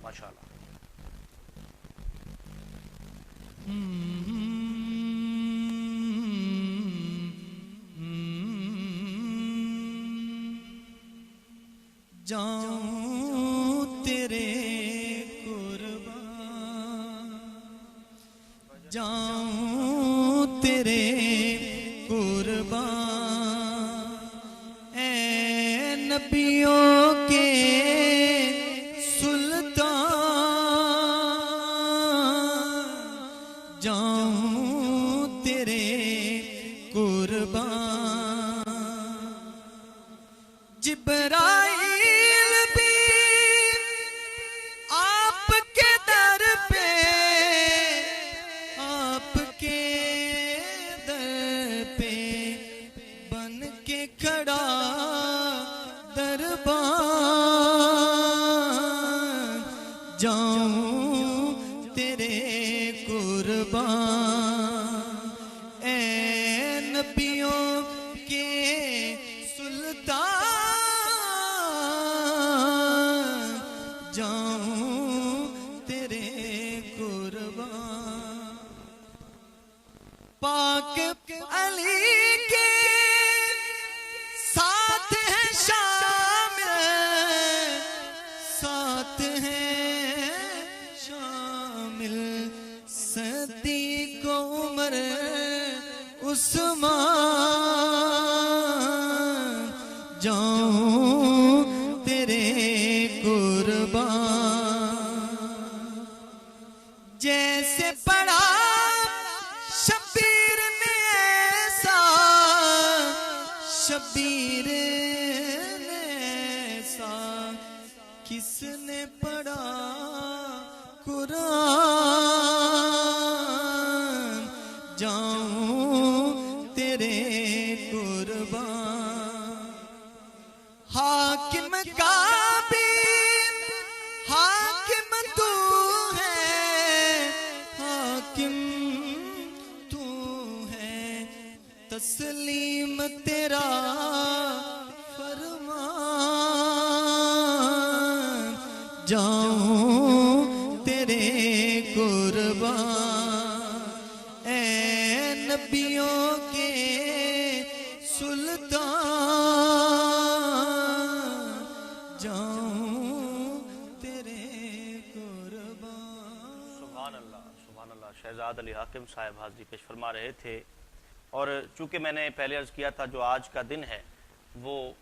ماشاءاللہ. جاؤں تیرے قربان، جاؤں تیرے قربان، اے نبیوں کے سلطان، جاؤں تیرے قربان. جبرائیل بھی آپ کے در پہ، آپ کے در پہ بن کے کھڑا دربان، جاؤں تیرے قربان، اے نبیوں کے سلطان، جاؤں تیرے قربان. پاک علی کے ساتھ ہیں شامل، ساتھ ہیں شامل، صدیق عمر عثمان، جاؤں تیرے قربان. جیسے پڑھا شبیر نے ایسا، شبیر نے ایسا، کس نے پڑھا قرآن، جاؤں تیرے قربان. حاکم کا بھی حاکم تو ہے، حاکم تو ہے، تسلیم تیرا فرمان، جاؤں تیرے قربان، اے نبیوں کے سلطان، جاؤں تیرے قربان. سبحان اللہ سبحان اللہ. شہزاد علی حاکم صاحب حاضری پیش فرما رہے تھے. اور چونکہ میں نے پہلے عرض کیا تھا جو آج کا دن ہے وہ